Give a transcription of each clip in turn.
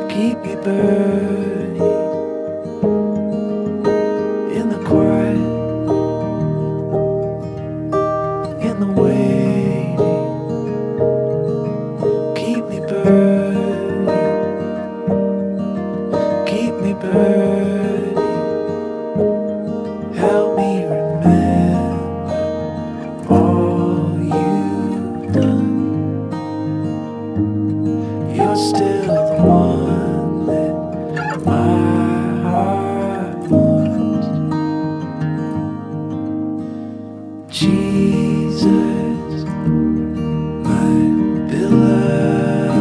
keep me burning in the quiet, in the waiting. Keep me burning, keep me burning. Help me remember all you've done. You're still the one that my heart wants. Jesus, my beloved,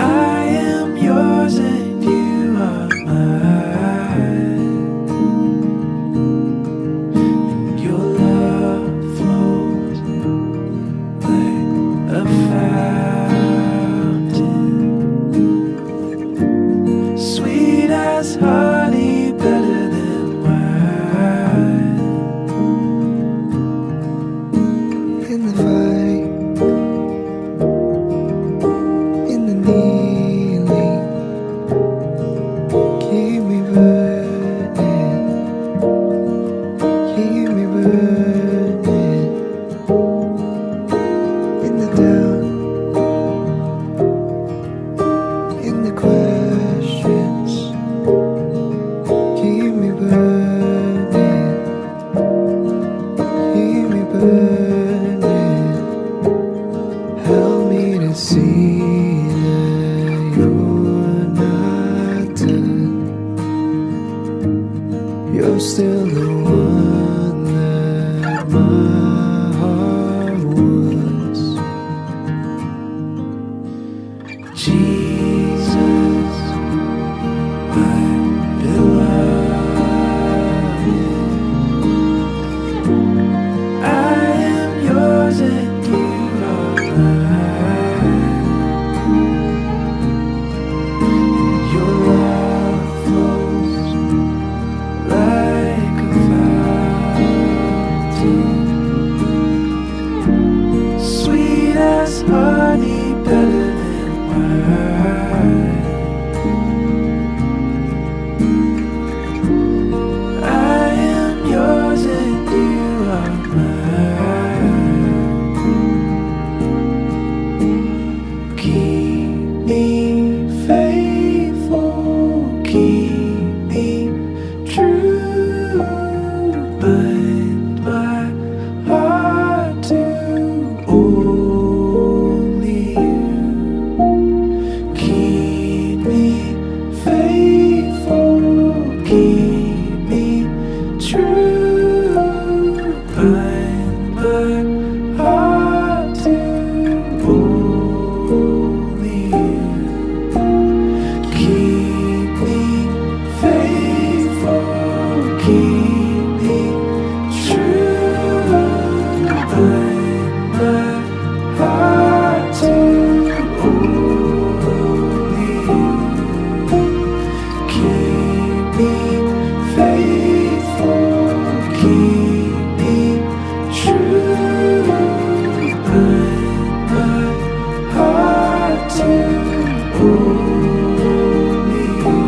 I am yours and you are mine. And your love flows like a fountain, sweet as honey, better than wine. In the fight, in the kneeling, keep me burning, keep me burning. In the doubt, in the questions, keep me burning, keep me burning. Help me to see that you're not done. You're still the one that my heart wants. Jesus, my beloved, I am yours and you are mine. Your love flows like a fountain, sweet as honey, better than wine. I am yours and you are mine. Keep me faithful, keep me true, bind my heart to only you. Keep me faithful, keep me true, bind my heart to only you. Keep me faithful, keep me true, bind my heart to only you. Keep me faithful, keep me true, bind my heart to only you.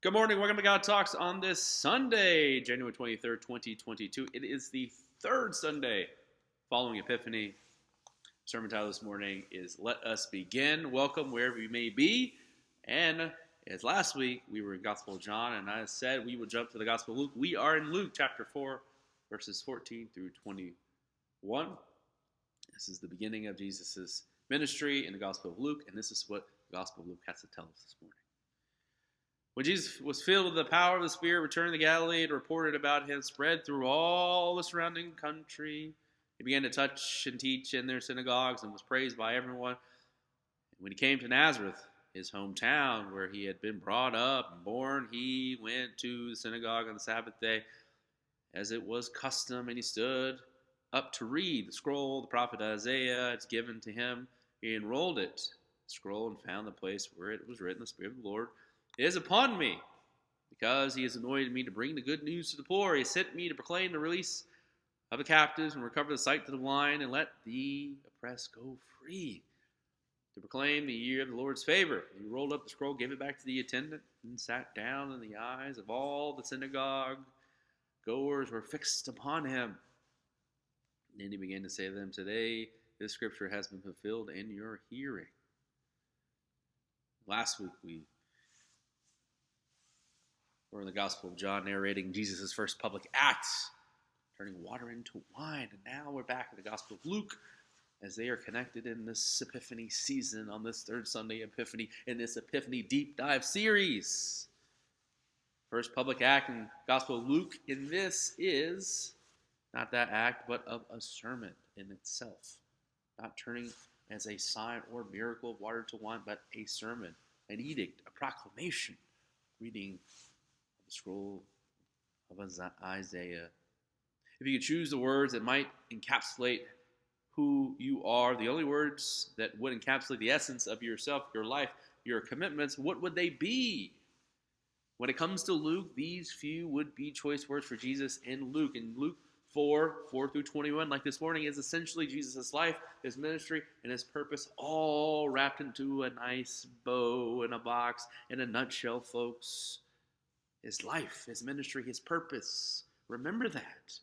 Good morning. Welcome to God Talks on this Sunday, January 23rd, 2022. It is the third Sunday following Epiphany. Sermon title this morning is Let Us Begin. Welcome wherever you may be. And as last week, we were in Gospel of John, and I said we would jump to the Gospel of Luke. We are in Luke chapter 4, verses 14 through 21. This is the beginning of Jesus' ministry in the Gospel of Luke, and this is what the Gospel of Luke has to tell us this morning. When Jesus was filled with the power of the Spirit, returned to Galilee, and reported about him spread through all the surrounding country. He began to touch and teach in their synagogues and was praised by everyone. And when he came to Nazareth, his hometown, where he had been brought up and born, he went to the synagogue on the Sabbath day, as it was custom, and he stood up to read the scroll. The prophet Isaiah, it's given to him. He unrolled it, the scroll, and found the place where it was written, "The Spirit of the Lord is upon me, because he has anointed me to bring the good news to the poor. He has sent me to proclaim the release of the captives and recover the sight to the blind, and let the oppressed go free, to proclaim the year of the Lord's favor." He rolled up the scroll, gave it back to the attendant, and sat down, and the eyes of all the synagogue goers were fixed upon him. And then he began to say to them, "Today this scripture has been fulfilled in your hearing." Last week we were in the Gospel of John narrating Jesus' first public act, turning water into wine. And now we're back in the Gospel of Luke, as they are connected in this Epiphany season, on this third Sunday Epiphany, in this Epiphany deep dive series. First public act in Gospel of Luke in this is not that act, but of a sermon in itself. Not turning as a sign or miracle of water to wine, but a sermon, an edict, a proclamation, reading the scroll of Isaiah. If you could choose the words that might encapsulate who you are, the only words that would encapsulate the essence of yourself, your life, your commitments, what would they be? When it comes to Luke, these few would be choice words for Jesus in Luke. In Luke 4 through 21, like this morning, is essentially Jesus' life, his ministry, and his purpose, all wrapped into a nice bow in a box, in a nutshell, folks. His life, his ministry, his purpose. Remember that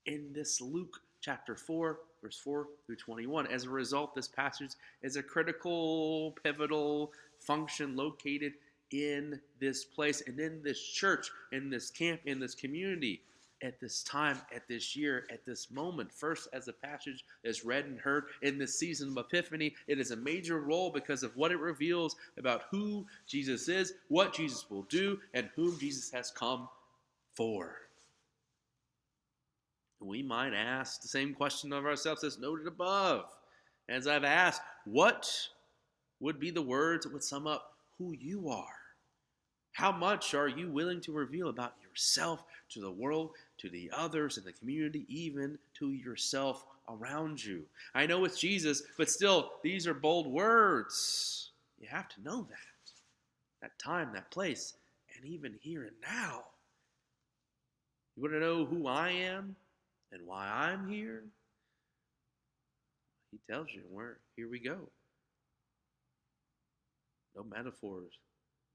in this Luke chapter 4, verse 4 through 21. As a result, this passage is a critical, pivotal function located in this place and in this church, in this camp, in this community, at this time, at this year, at this moment. First, as a passage is read and heard in this season of Epiphany, it is a major role because of what it reveals about who Jesus is, what Jesus will do, and whom Jesus has come for. We might ask the same question of ourselves as noted above. As I've asked, what would be the words that would sum up who you are? How much are you willing to reveal about yourself to the world, to the others in the community, even to yourself around you? I know it's Jesus, but still, these are bold words. You have to know that time, that place, and even here and now. You want to know who I am and why I'm here? He tells you, here we go. No metaphors.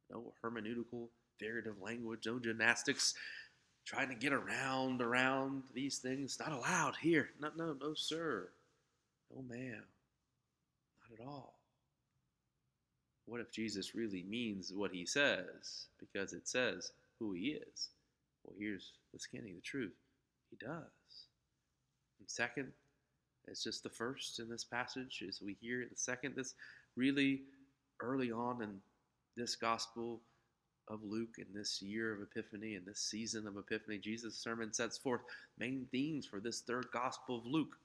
No hermeneutical, figurative language, no gymnastics, trying to get around these things. Not allowed here. No, sir. No, ma'am. Not at all. What if Jesus really means what he says? Because it says who he is. Well, here's the skinny, the truth. He does. And second, it's just the first in this passage, as we hear the second, this really early on in this Gospel of Luke, in this year of Epiphany, in this season of Epiphany, Jesus' sermon sets forth main themes for this third Gospel of Luke.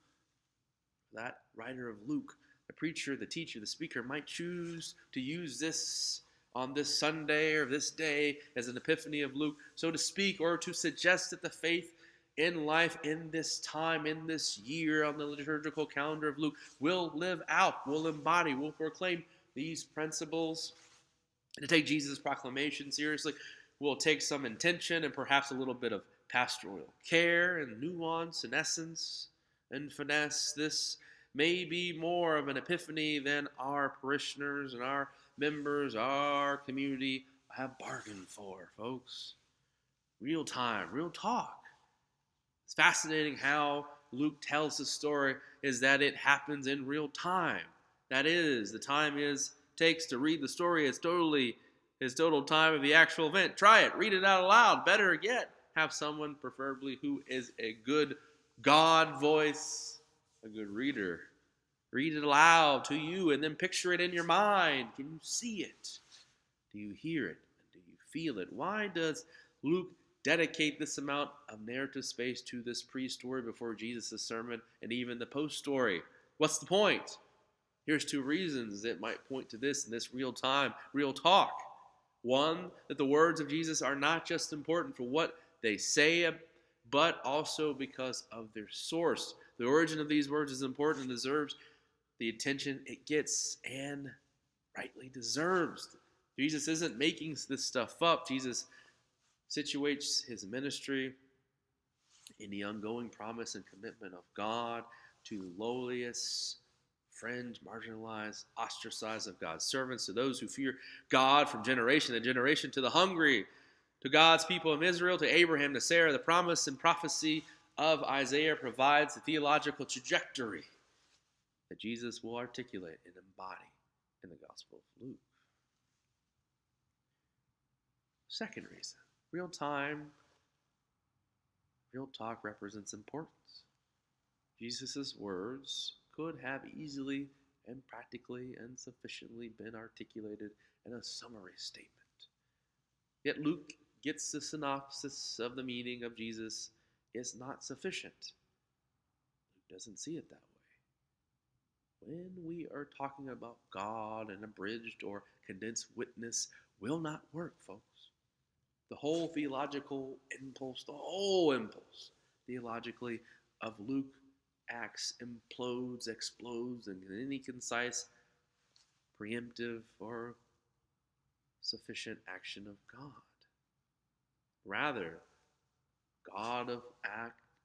That writer of Luke, the preacher, the teacher, the speaker, might choose to use this on this Sunday or this day as an Epiphany of Luke, so to speak, or to suggest that the faith in life, in this time, in this year, on the liturgical calendar of Luke, will live out, will embody, will proclaim these principles. To take Jesus' proclamation seriously will take some intention and perhaps a little bit of pastoral care and nuance and essence and finesse. This may be more of an epiphany than our parishioners and our members, our community have bargained for, folks. Real time, real talk. It's fascinating how Luke tells the story is that it happens in real time. That is, the time takes to read the story is total time of the actual event. Try it. Read it out aloud. Better yet, have someone preferably who is a good God voice, a good reader. Read it aloud to you and then picture it in your mind. Can you see it? Do you hear it? Do you feel it? Why does Luke dedicate this amount of narrative space to this pre-story before Jesus' sermon and even the post-story? What's the point? Here's two reasons that might point to this in this real time, real talk. One, that the words of Jesus are not just important for what they say, but also because of their source. The origin of these words is important and deserves the attention it gets and rightly deserves. Jesus isn't making this stuff up. Jesus situates his ministry in the ongoing promise and commitment of God to the lowliest, friends, marginalized, ostracized of God's servants, to those who fear God from generation to generation, to the hungry, to God's people of Israel, to Abraham, to Sarah. The promise and prophecy of Isaiah provides the theological trajectory that Jesus will articulate and embody in the Gospel of Luke. Second reason, real time, real talk represents importance. Jesus' words could have easily and practically and sufficiently been articulated in a summary statement. Yet Luke gets the synopsis of the meaning of Jesus is not sufficient. Luke doesn't see it that way. When we are talking about God, an abridged or condensed witness will not work, folks. The whole theological impulse, theologically, of Luke Acts implodes, explodes, in any concise, preemptive, or sufficient action of God. Rather, God of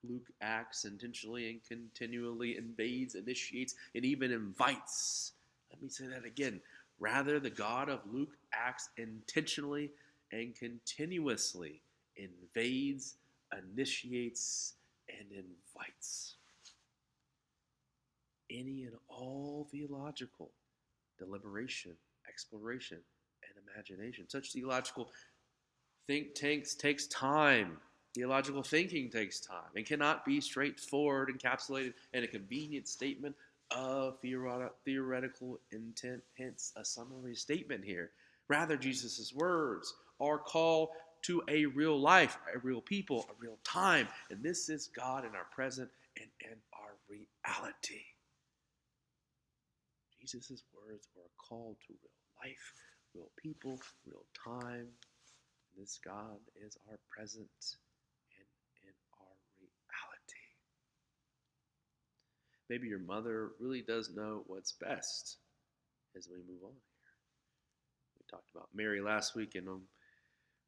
Luke acts intentionally and continually, invades, initiates, and even invites. Let me say that again. Rather, the God of Luke acts intentionally and continuously, invades, initiates, and invites. Any and all theological deliberation, exploration, and imagination. Such theological think tanks takes time. Theological thinking takes time and cannot be straightforward, encapsulated in a convenient statement of theoretical intent, hence a summary statement here. Rather, Jesus' words are call to a real life, a real people, a real time. And this is God in our present and in our reality. Jesus' words are a call to real life, real people, real time. This God is our present and in our reality. Maybe your mother really does know what's best as we move on here. We talked about Mary last week, and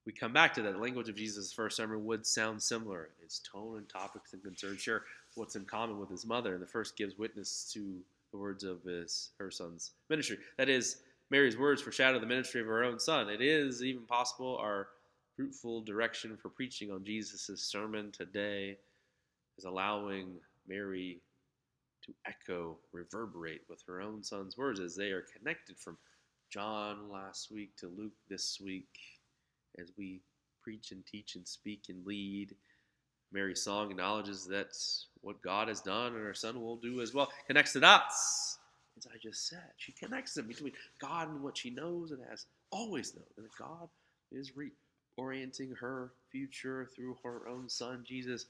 we come back to that. The language of Jesus' first sermon would sound similar. His tone and topics and concerns share what's in common with his mother, and the first gives witness to the words of her son's ministry. That is, Mary's words foreshadow the ministry of her own son. It is even possible our fruitful direction for preaching on Jesus' sermon today is allowing Mary to echo, reverberate with her own son's words as they are connected from John last week to Luke this week as we preach and teach and speak and lead. Mary's song acknowledges that what God has done and her son will do as well. Connects the dots, as I just said. She connects them between God and what she knows and has always known. And that God is reorienting her future through her own son, Jesus.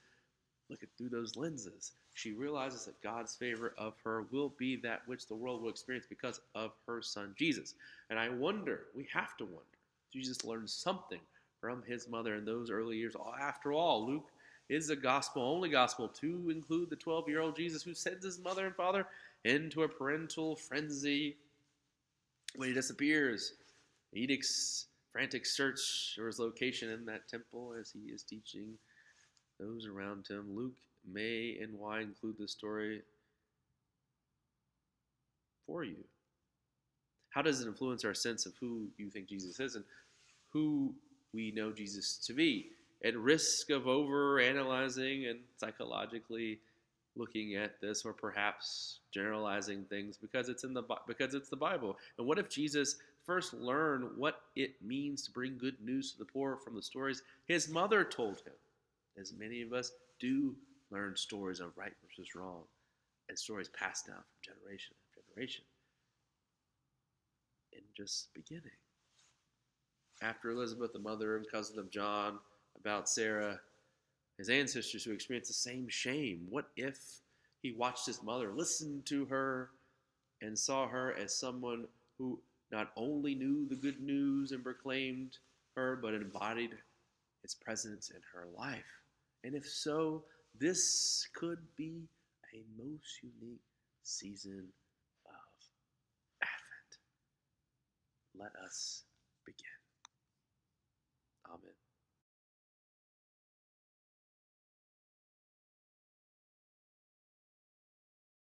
Look at through those lenses. She realizes that God's favor of her will be that which the world will experience because of her son, Jesus. And I wonder, we have to wonder, Jesus learned something from his mother in those early years. After all, Luke is the only gospel to include the 12-year-old Jesus who sends his mother and father into a parental frenzy when he disappears. Edicts frantic search for his location in that temple as he is teaching those around him. Luke may and why include this story for you? How does it influence our sense of who you think Jesus is and who we know Jesus to be? At risk of over-analyzing and psychologically looking at this, or perhaps generalizing things because it's the Bible. And what if Jesus first learned what it means to bring good news to the poor from the stories his mother told him? As many of us do learn stories of right versus wrong, and stories passed down from generation to generation. In just beginning. After Elizabeth, the mother and cousin of John, about Sarah, his ancestors who experienced the same shame. What if he watched his mother, listened to her, and saw her as someone who not only knew the good news and proclaimed her, but embodied its presence in her life? And if so, this could be a most unique season of Advent. Let us begin. Amen.